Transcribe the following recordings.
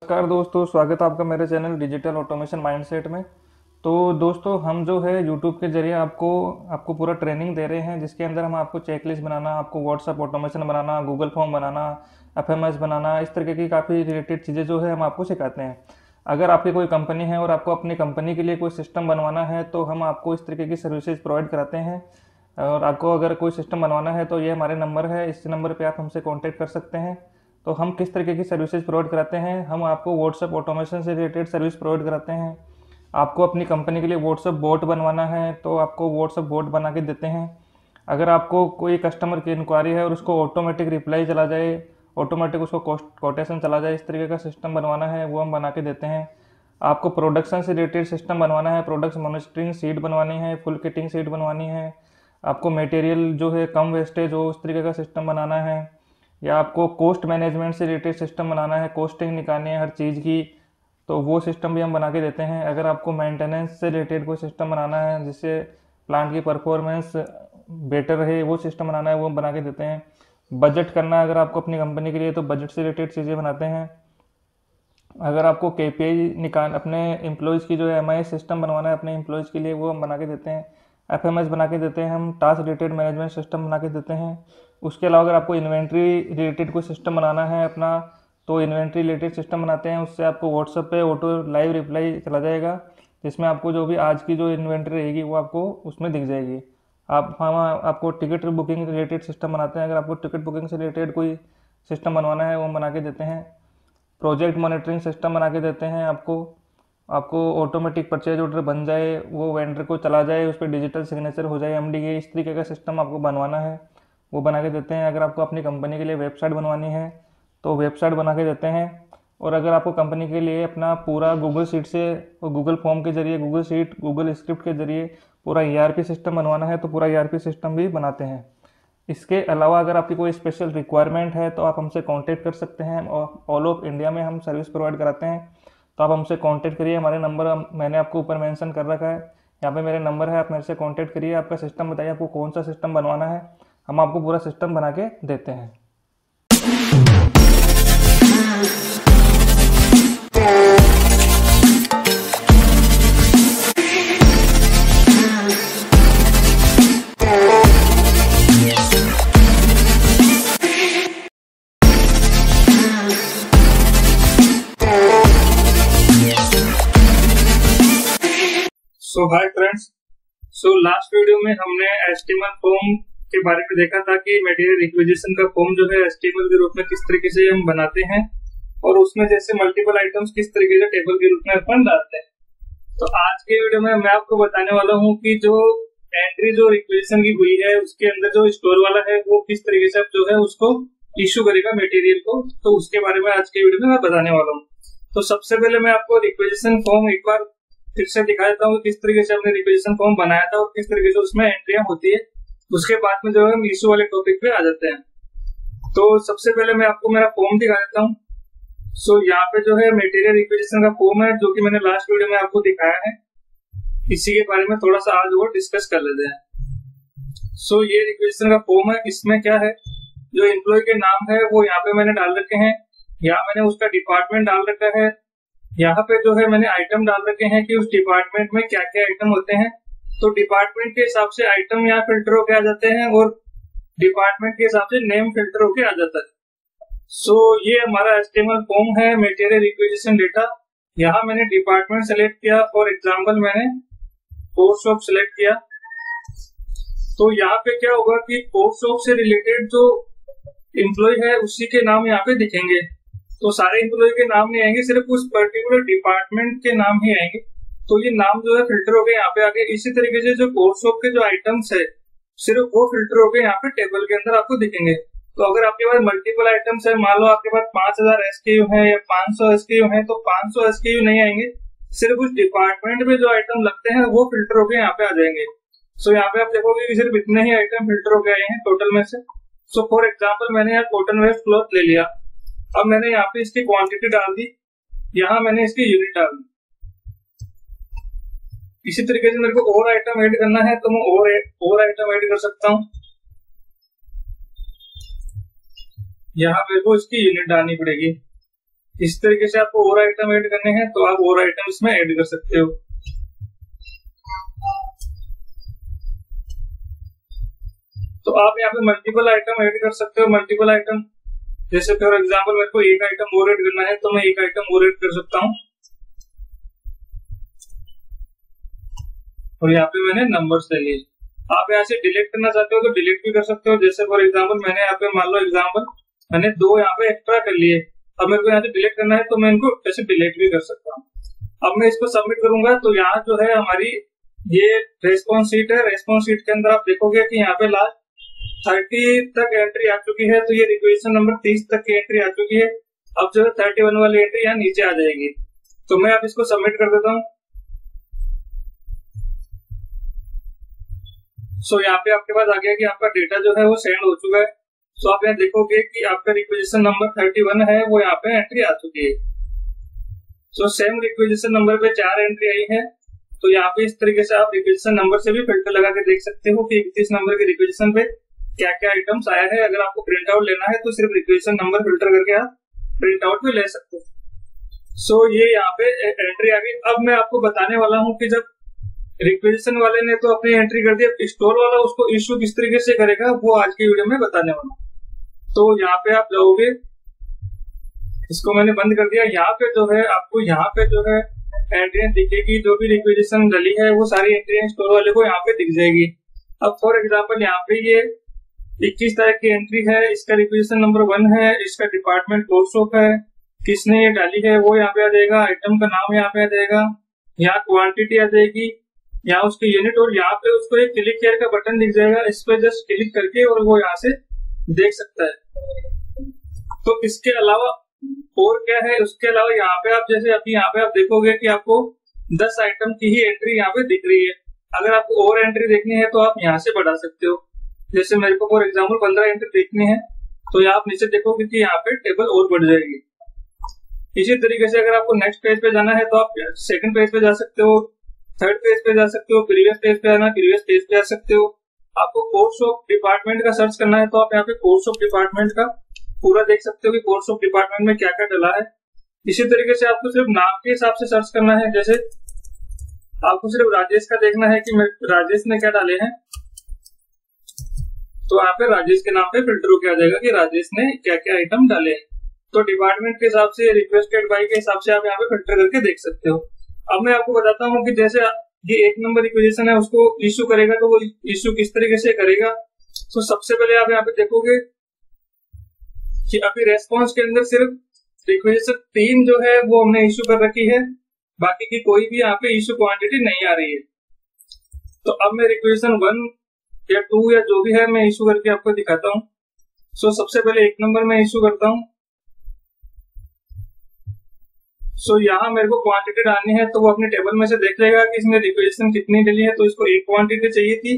नमस्कार दोस्तों, स्वागत है आपका मेरे चैनल डिजिटल ऑटोमेशन माइंडसेट में। तो दोस्तों, हम जो है यूट्यूब के जरिए आपको आपको पूरा ट्रेनिंग दे रहे हैं, जिसके अंदर हम आपको चेकलिस्ट बनाना, आपको व्हाट्सअप ऑटोमेशन बनाना, गूगल फॉर्म बनाना, एफएमएस बनाना, इस तरीके की काफ़ी रिलेटेड चीज़ें जो है हम आपको सिखाते हैं। अगर आपकी कोई कंपनी है और आपको अपनी कंपनी के लिए कोई सिस्टम बनवाना है तो हम आपको इस तरीके की सर्विसेज प्रोवाइड कराते हैं। और आपको अगर कोई सिस्टम बनवाना है तो ये हमारे नंबर है, इस नंबर पे आप हमसे कांटेक्ट कर सकते हैं। तो हम किस तरीके की सर्विसेज प्रोवाइड कराते हैं, हम आपको व्हाट्सएप ऑटोमेशन से रिलेटेड सर्विस प्रोवाइड कराते हैं। आपको अपनी कंपनी के लिए व्हाट्सएप बोट बनवाना है तो आपको व्हाट्सएप बोट बना के देते हैं। अगर आपको कोई कस्टमर की इंक्वायरी है और उसको ऑटोमेटिक रिप्लाई चला जाए, ऑटोमेटिक उसको कोटेशन चला जाए, इस तरीके का सिस्टम बनवाना है वो हम बना के देते हैं। आपको प्रोडक्शन से रिलेटेड सिस्टम बनवाना है, प्रोडक्ट्स मॉनिटरिंग सीट बनवानी है, फुल किटिंग सीट बनवानी है, आपको मटेरियल जो है कम वेस्टेज हो उस तरीके का सिस्टम बनाना है, या आपको कॉस्ट मैनेजमेंट से रिलेटेड सिस्टम बनाना है, कॉस्टिंग निकालनी है हर चीज़ की, तो वो सिस्टम भी हम बना के देते हैं। अगर आपको मेंटेनेंस से रिलेटेड कोई सिस्टम बनाना है जिससे प्लांट की परफॉर्मेंस बेटर रहे, वो सिस्टम बनाना है वो हम बना के देते हैं। बजट करना है अगर आपको अपनी कंपनी के लिए तो बजट से रिलेटेड चीज़ें बनाते हैं। अगर आपको केपीआई निकाल अपने एम्प्लॉयज़ की जो है एमआई सिस्टम बनवाना है अपने एम्प्लॉयज़ के लिए, वो हम बना के देते हैं। एफएमएस बना के देते हैं, हम टास्क रिलेटेड मैनेजमेंट सिस्टम बना के देते हैं। उसके अलावा अगर आपको इन्वेंट्री रिलेटेड कोई सिस्टम बनाना है अपना, तो इन्वेंट्री रिलेटेड सिस्टम बनाते हैं। उससे आपको व्हाट्सएप पे ऑटो लाइव रिप्लाई चला जाएगा, जिसमें आपको जो भी आज की जो इन्वेंट्री रहेगी वो आपको उसमें दिख जाएगी। हम आपको टिकट बुकिंग रिलेटेड सिस्टम बनाते हैं। अगर आपको टिकट बुकिंग से रिलेटेड कोई सिस्टम बनवाना है वो हम बना के देते हैं। प्रोजेक्ट मॉनिटरिंग सिस्टम बना के देते हैं आपको। आपको ऑटोमेटिक परचेज ऑर्डर बन जाए, वो वेंडर को चला जाए, उस पर डिजिटल सिग्नेचर हो जाए एमडी के, इस तरीके का सिस्टम आपको बनवाना है वो बना के देते हैं। अगर आपको अपनी कंपनी के लिए वेबसाइट बनवानी है तो वेबसाइट बना के देते हैं। और अगर आपको कंपनी के लिए अपना पूरा गूगल शीट से और गूगल फॉर्म के जरिए, गूगल शीट गूगल स्क्रिप्ट के जरिए पूरा ईआरपी सिस्टम बनवाना है तो पूरा ईआरपी सिस्टम भी बनाते हैं। इसके अलावा अगर आपकी कोई स्पेशल रिक्वायरमेंट है तो आप हमसे कांटेक्ट कर सकते हैं, और ऑल ऑफ इंडिया में हम सर्विस प्रोवाइड कराते हैं। तो आप हमसे कांटेक्ट करिए, हमारे नंबर मैंने आपको ऊपर मेंशन कर रखा है, यहाँ पे मेरे नंबर है, आप मेरे से कांटेक्ट करिए। आपका सिस्टम बताइए आपको कौन सा सिस्टम बनवाना है, हम आपको पूरा सिस्टम बना के देते हैं। सो हाय फ्रेंड्स। लास्ट वीडियो में हमने एचटीएमएल फॉर्म के बारे में देखा था कि मटेरियल रिक्विजिशन का फॉर्म जो है एचटीएमएल के रूप में किस तरीके से हम बनाते हैं, और उसमें जैसे मल्टीपल आइटम्स किस तरीके से टेबल के रूप में अपन डालते हैं। तो आज के वीडियो में मैं आपको बताने वाला हूँ कि जो एंट्री जो रिक्विजिशन की हुई है उसके अंदर जो स्टोर वाला है वो किस तरीके से जो है उसको इश्यू करेगा मटेरियल को, तो उसके बारे में आज के वीडियो में मैं बताने वाला हूँ। तो सबसे पहले मैं आपको रिक्विजिशन फॉर्म एक बार फिर से दिखा देता हूँ किस तरीके से हमने रिक्विजिशन फॉर्म बनाया था और किस तरीके से उसमें एंट्रियां होती है। उसके बाद में जो है हम इश्यू वाले टॉपिक पे आ जाते हैं। तो सबसे पहले मैं आपको मेरा फॉर्म दिखा देता हूँ। यहाँ पे जो है मटेरियल रिक्विजिशन का फॉर्म है जो कि मैंने लास्ट वीडियो में आपको दिखाया है। इसी के बारे में थोड़ा सा आज वो डिस्कस कर लेते हैं। ये रिक्विजिशन का फॉर्म है। इसमें क्या है, जो एम्प्लॉय के नाम है वो यहाँ पे मैंने डाल रखे हैं, यहाँ मैंने उसका डिपार्टमेंट डाल रखा है, यहाँ पे जो है मैंने आइटम डाल रखे हैं कि उस डिपार्टमेंट में क्या क्या आइटम होते हैं। तो डिपार्टमेंट के हिसाब से आइटम यहाँ फिल्टर होके आ जाते हैं और डिपार्टमेंट के हिसाब से नेम फिल्टर होके आ जाता है। ये हमारा एचटीएमएल फॉर्म है मटेरियल रिक्विजिशन डेटा। यहाँ मैंने डिपार्टमेंट सेलेक्ट किया, फॉर एग्जाम्पल मैंने कोर्स शॉप सेलेक्ट किया। तो यहाँ पे क्या होगा कि कोर्स शॉप से रिलेटेड जो एम्प्लॉय है उसी के नाम यहाँ पे दिखेंगे। तो सारे एम्प्लॉय के नाम नहीं आएंगे, सिर्फ उस पर्टिकुलर डिपार्टमेंट के नाम ही आएंगे। तो ये नाम जो है फिल्टर हो गए यहाँ पे आगे। इसी तरीके से जो कोर्स शॉप के जो आइटम्स है सिर्फ वो फिल्टर हो गए यहाँ पे टेबल के अंदर आपको दिखेंगे। तो अगर आपके पास मल्टीपल आइटम्स है, मान लो आपके पास 5000 एसकेयू है या 500 एसकेयू है, तो 500 एसकेयू नहीं आएंगे, सिर्फ उस डिपार्टमेंट में जो आइटम लगते हैं वो फिल्टर होकर यहाँ पे आ जाएंगे। यहाँ पे आप देखोगे कि सिर्फ इतने ही आइटम फिल्टर होके आए हैं टोटल में से। फॉर एग्जाम्पल मैंने यहाँ कॉटन वेस्ट क्लॉथ ले लिया। अब मैंने यहाँ पे इसकी क्वांटिटी डाल दी, यहाँ मैंने इसकी यूनिट डाल दी। इसी तरीके से मेरे को और आइटम ऐड करना है तो मैं और आइटम ऐड कर सकता हूँ। यहाँ मेरे को इसकी यूनिट डालनी पड़ेगी। इस तरीके से आपको और आइटम ऐड करने हैं तो आप और आइटम इसमें ऐड कर सकते हो। तो आप यहाँ पे मल्टीपल आइटम ऐड कर सकते हो। मल्टीपल आइटम जैसे फॉर एग्जांपल मेरे को एक आइटम और ऐड करना है तो मैं एक आइटम और ऐड कर सकता हूँ। और यहाँ पे मैंने नंबर्स ले लिए। आप यहाँ से डिलीट करना चाहते हो तो डिलीट भी कर सकते हो। जैसे फॉर एग्जांपल मैंने यहाँ पे मान लो एग्जांपल मैंने 2 यहाँ पे एक्स्ट्रा कर लिए, अब मेरे को यहाँ से डिलीट करना है तो मैं इनको ऐसे डिलीट भी कर सकता हूँ। अब मैं इसको सबमिट करूंगा तो यहाँ जो है हमारी ये रेस्पॉन्स शीट है। रेस्पॉन्स शीट के अंदर आप देखोगे कि यहाँ पे लास्ट 30 तक एंट्री आ चुकी है, तो ये रिक्वेजिशन नंबर 30 तक की एंट्री आ चुकी है। अब जो है 31 वाली एंट्री यहाँ नीचे आ जाएगी। तो मैं अब इसको सबमिट कर देता हूँ। सो यहाँ पे आपके पास आ गया कि आपका डेटा जो है वो सेंड हो चुका है। सो आप यहाँ देखोगे कि आपका रिक्वेजिशन नंबर 31 है, वो यहाँ पे एंट्री आ चुकी है। सो सेम रिक्वेजिशन नंबर पे 4 एंट्री आई है। तो यहाँ पे इस तरीके से आप रिक्वेजिशन नंबर से भी फिल्टर लगा के देख सकते हो कि 31 नंबर के रिक्वेजिशन पे क्या क्या आइटम्स आया है। अगर आपको प्रिंट आउट लेना है तो सिर्फ रिक्वेजिशन नंबर फिल्टर करके आप प्रिंट आउट भी ले सकते हो। सो ये यहाँ पे एंट्री आ गई। अब मैं आपको बताने वाला हूँ कि जब रिक्वेजिशन वाले ने तो अपनी एंट्री कर दी, अब स्टोर वाला उसको इश्यू किस तरीके से करेगा वो आज की वीडियो में बताने वाला हूँ। तो यहाँ पे आप जाओगे, इसको मैंने बंद कर दिया। यहाँ पे जो है आपको यहाँ पे जो है एंट्री दिखेगी, जो भी रिक्वेजिशन डली है वो सारी एंट्री स्टोर वाले को यहाँ पे दिख जाएगी। अब फॉर एग्जाम्पल यहाँ पे ये 21 तारीख की एंट्री है, इसका रिक्वेजिशन नंबर 1 है, इसका डिपार्टमेंट कोर्स ऑफ है, किसने ये डाली है वो यहाँ पे आ जाएगा, आइटम का नाम यहाँ पे आ जाएगा, यहाँ क्वांटिटी आ जाएगी, यहाँ उसके यूनिट, और यहाँ पे उसको एक क्लिक केयर का बटन दिख जाएगा। इस पे जस्ट क्लिक करके और वो यहाँ से देख सकता है। तो इसके अलावा और क्या है, उसके अलावा यहाँ पे आप जैसे अभी यहाँ पे आप देखोगे कि आपको 10 आइटम की ही एंट्री यहाँ पे दिख रही है। अगर आपको और एंट्री देखनी है तो आप यहाँ से बढ़ा सकते हो। जैसे मेरे को फॉर एग्जाम्पल 15 एंट्री देखनी है तो यहाँ आप नीचे देखोगे कि यहाँ पे टेबल और बढ़ जाएगी। इसी तरीके से अगर आपको नेक्स्ट पेज पे जाना है तो आप सेकंड पेज पे जा सकते हो, थर्ड पेज पे जा सकते हो, प्रीवियस पेज पे आना प्रीवियस पेज पे जा सकते हो। आपको कोर्स ऑफ डिपार्टमेंट का सर्च करना है तो आप यहाँ पे कोर्स ऑफ डिपार्टमेंट का पूरा देख सकते हो कि कोर्स ऑफ डिपार्टमेंट में क्या क्या डला है। इसी तरीके से आपको सिर्फ नाम के हिसाब से सर्च करना है। जैसे आपको सिर्फ राजेश का देखना है कि राजेश ने क्या डाले हैं, तो यहाँ पे राजेश के नाम पे फिल्टर होकर आ जाएगा कि राजेश ने क्या क्या आइटम डाले हैं। तो डिपार्टमेंट के हिसाब से, रिक्वेस्टेड बाय के हिसाब से आप यहाँ पे फिल्टर करके देख सकते हो। अब मैं आपको बताता हूँ कि जैसे ये 1 नंबर रिक्वेजिशन है उसको इश्यू करेगा तो वो इश्यू किस तरीके से करेगा। तो सबसे पहले आप यहाँ पे देखोगे कि अभी रेस्पॉन्स के अंदर सिर्फ रिक्वेजिशन 3 जो है वो हमने इश्यू कर रखी है, बाकी की कोई भी यहाँ पे इश्यू क्वांटिटी नहीं आ रही है। तो अब मैं रिक्वेजिशन 1 या 2 या जो भी है मैं इश्यू करके आपको दिखाता हूँ। सो सबसे पहले 1 नंबर में इश्यू करता हूँ। सो यहाँ मेरे को क्वांटिटी डालनी है तो वो अपने टेबल में से देख लेगा कि इसमें रिक्वेजिशन कितनी डली है। तो इसको 1 क्वांटिटी चाहिए थी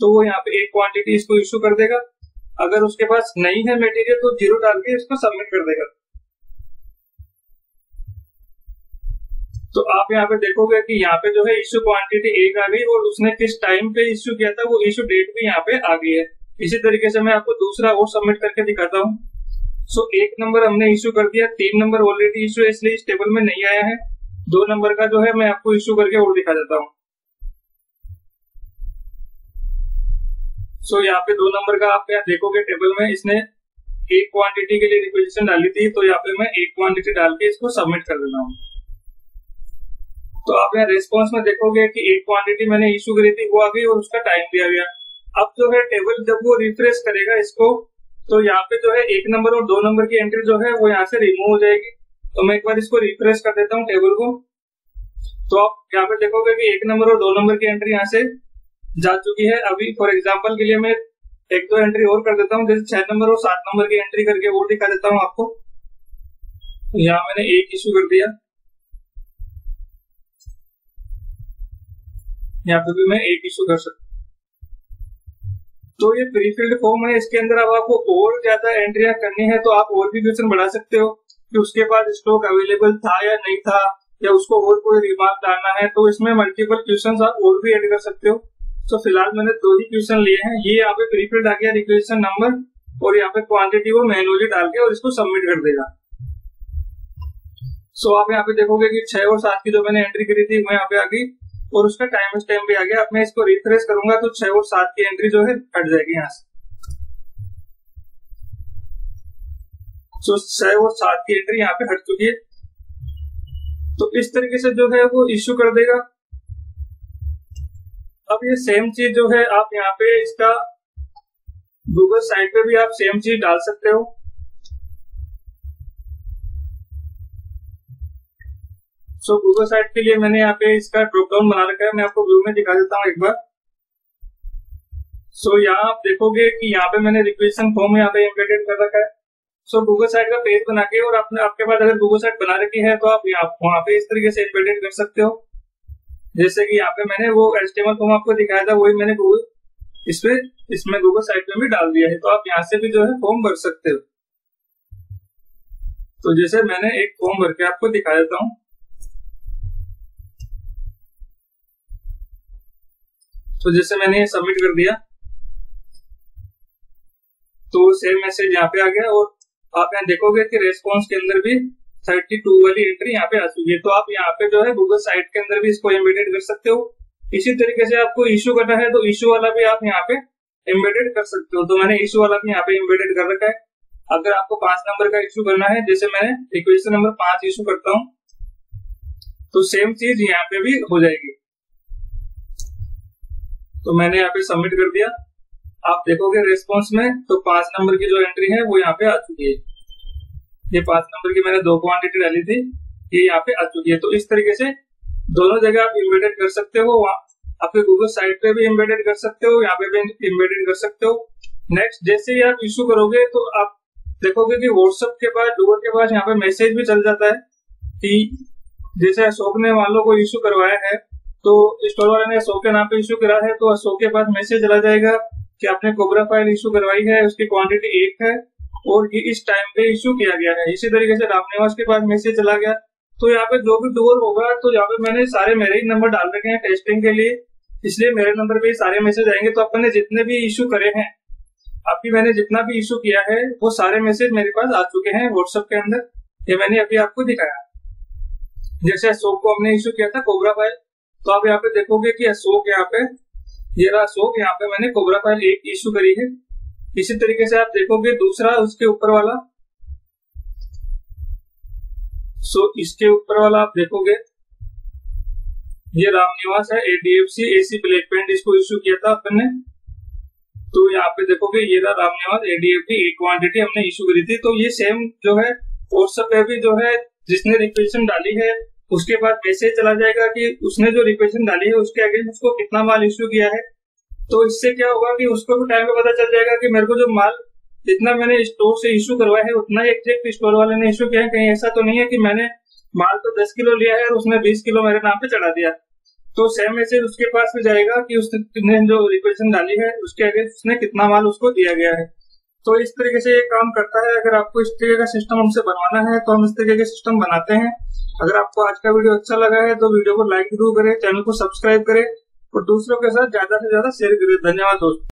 तो वो यहाँ पे 1 क्वांटिटी इसको इश्यू कर देगा। अगर उसके पास नहीं है मटेरियल तो 0 डाल के इसको सबमिट कर देगा। तो आप यहाँ पे देखोगे कि यहाँ पे जो है इश्यू क्वांटिटी 1 आ गई और उसने किस टाइम पे इश्यू किया था वो इश्यू डेट भी यहाँ पे आ गई है। इसी तरीके से मैं आपको दूसरा और सबमिट करके दिखाता हूँ। सो 1 नंबर हमने इश्यू कर दिया, 3 नंबर ऑलरेडी इश्यू है इसलिए इस टेबल में नहीं आया है। 2 नंबर का जो है मैं आपको इश्यू करके और दिखा देता हूँ। सो यहाँ पे 2 नंबर का आप यहाँ देखोगे टेबल में इसने 1 क्वांटिटी के लिए रिक्वेजिशन डाली थी, तो यहाँ पे मैं 1 क्वांटिटी डाल के इसको सबमिट कर देता हूँ। तो आप यहाँ रेस्पॉन्स में देखोगे कि 1 क्वांटिटी मैंने इश्यू करी थी वो आ गई और उसका टाइम भी आ गया। अब जो है टेबल जब वो रिफ्रेश करेगा इसको तो यहाँ पे जो है 1 नंबर और 2 नंबर की एंट्री जो है वो यहाँ से रिमूव हो जाएगी। तो मैं एक बार इसको रिफ्रेश कर देता हूँ टेबल को। तो आप यहाँ पे देखोगे कि 1 नंबर और 2 नंबर की एंट्री यहाँ से जा चुकी है। अभी फॉर एग्जांपल के लिए मैं 1-2 एंट्री और कर देता हूँ, जैसे 6 नंबर और 7 नंबर की एंट्री करके और दिखा देता हूँ आपको। यहाँ मैंने 1 इश्यू कर दिया, यहाँ पे भी मैं 1 इश्यू कर सकता हूँ। तो ये प्री फिल्ड फॉर्म है, इसके अंदर अब आपको और ज्यादा एंट्रियां करनी है तो आप और भी क्वेश्चन बढ़ा सकते हो कि उसके पास स्टॉक अवेलेबल था या नहीं था, या उसको और कोई रिमार्क डालना है तो इसमें मल्टीपल क्वेश्चंस आप और भी ऐड कर सकते हो। तो फिलहाल मैंने 2 ही क्वेश्चन लिए हैं। ये यहाँ पे प्री फिल्ड आ गया रिक्वेजिशन नंबर और यहाँ पे क्वांटिटी वो मैनुअली डाल के और इसको सबमिट कर देगा। सो आप यहाँ पे देखोगे कि 6 और 7 की जो मैंने एंट्री करी थी वो यहाँ पे आ गई और उसका टाइम स्टैम्प भी आ गया। अब मैं इसको रिफ्रेश करूंगा तो 6 और 7 की एंट्री जो है हट जाएगी यहाँ से। सो 6 और 7 की एंट्री यहाँ पे हट चुकी है। तो इस तरीके से जो है वो इश्यू कर देगा। अब ये सेम चीज जो है आप यहाँ पे इसका गूगल साइट पे भी आप सेम चीज डाल सकते हो। सो गूगल साइट के लिए मैंने यहाँ पे इसका ड्रॉप डाउन बना रखा है, मैं आपको व्यू में दिखा देता हूँ एक बार। सो यहाँ आप देखोगे कि यहाँ पे मैंने रिक्वेशन फॉर्म यहाँ पे एम्बेडेड कर रखा है। सो गूगल साइट का पेज बना के और आपके पास अगर गूगल साइट बना रखी है तो आप वहाँ पे इस तरीके से एम्बेडेड कर सकते हो। जैसे कि यहाँ पे मैंने वो HTML फॉर्म आपको दिखाया था, वही मैंने इसमें गूगल साइट में भी डाल दिया है। तो आप यहाँ से भी जो है फॉर्म भर सकते हो। तो जैसे मैंने एक फॉर्म भर के आपको दिखा देता हूँ। तो जैसे मैंने ये सबमिट कर दिया तो सेम मैसेज यहाँ पे आ गया और आप यहाँ देखोगे कि रेस्पॉन्स के अंदर भी 32 वाली एंट्री यहाँ पे आ चुकी है। तो आप यहाँ पे जो है गूगल साइट के अंदर भी इसको एम्बेडेड कर सकते हो। इसी तरीके से आपको इश्यू करना है तो इश्यू वाला भी आप यहाँ पे एम्बेडेड कर सकते हो। तो मैंने इश्यू वाला भी यहाँ पे एम्बेडेड कर रखा है। अगर आपको 5 नंबर का इश्यू करना है, जैसे मैंने रिक्वेस्ट नंबर 5 इश्यू करता हूँ, तो सेम चीज यहाँ पे भी हो जाएगी। तो मैंने यहाँ पे सबमिट कर दिया। आप देखोगे रेस्पॉन्स में तो 5 नंबर की जो एंट्री है वो यहाँ पे आ चुकी है। ये 5 नंबर की मैंने 2 क्वांटिटी डाली थी, ये यहाँ पे आ चुकी है। तो इस तरीके से दोनों जगह आप एम्बेडेड कर सकते हो। आपके गूगल साइट पे भी एम्बेडेड कर सकते हो, यहाँ पे भी एम्बेडेड कर सकते हो। नेक्स्ट, जैसे ही आप इश्यू करोगे तो आप देखोगे कि व्हाट्सएप के पास, गूगल के पास यहाँ पे मैसेज भी चल जाता है कि जैसे अशोक ने मान लो कोई इश्यू करवाया है तो स्टोर वाले ने अशोक के नाम पे इश्यू करा है, तो अशोक के पास मैसेज चला जाएगा कि आपने कोबरा फाइल इश्यू करवाई है, उसकी क्वांटिटी 1 है और ये इस टाइम पे इश्यू किया गया है। इसी तरीके से रामनिवास के पास मैसेज चला गया। तो यहाँ पे जो भी डोर होगा तो यहाँ पे मैंने सारे मेरे ही नंबर डाल रखे हैं टेस्टिंग के लिए, इसलिए मेरे नंबर पे सारे मैसेज आएंगे। तो अपन ने जितने भी इश्यू करे हैं, अभी मैंने जितना भी इश्यू किया है वो सारे मैसेज मेरे पास आ चुके हैं व्हाट्सएप के अंदर। ये मैंने अभी आपको दिखाया। जैसे अशोक को हमने इश्यू किया था कोबरा फाइल, तो आप यहाँ पे देखोगे कि अशोक यहाँ पे, ये रहा अशोक, यहाँ पे मैंने कोबरा फाइल 1 इश्यू करी है। इसी तरीके से आप देखोगे दूसरा उसके ऊपर वाला, सो इसके ऊपर वाला आप देखोगे ये रामनिवास है, ADFC AC ब्लैक पेंट, इसको इश्यू किया था अपन ने। तो यहाँ पे देखोगे ये रहा रामनिवास ADFC 1 क्वांटिटी हमने इश्यू करी थी। तो ये सेम जो है व्हाट्सएप पे भी जो है जिसने रिक्वेशन डाली है उसके बाद मैसेज चला जाएगा कि उसने जो रिक्वेशन डाली है उसके अगेंस्ट उसको कितना माल इश्यू किया है। तो इससे क्या होगा कि उसको भी टाइम पे पता चल जाएगा कि मेरे को जो माल जितना मैंने स्टोर से इश्यू करवाया है उतना ही एग्जैक्ट स्टोर वाले ने इश्यू किया है। कहीं ऐसा तो नहीं है कि मैंने माल तो 10 किलो लिया है और उसने 20 किलो मेरे नाम पे चढ़ा दिया। तो सेम मैसेज उसके पास भी जाएगा कि उसने जो रिक्वेशन डाली है उसके अगेंस्ट उसने कितना माल उसको दिया गया है। तो इस तरीके से ये काम करता है। अगर आपको इस तरीके का सिस्टम हमसे बनवाना है तो हम इस तरीके के सिस्टम बनाते हैं। अगर आपको आज का वीडियो अच्छा लगा है तो वीडियो को लाइक जरूर करें, चैनल को सब्सक्राइब करें और दूसरों के साथ ज्यादा से ज्यादा शेयर करें। धन्यवाद दोस्तों।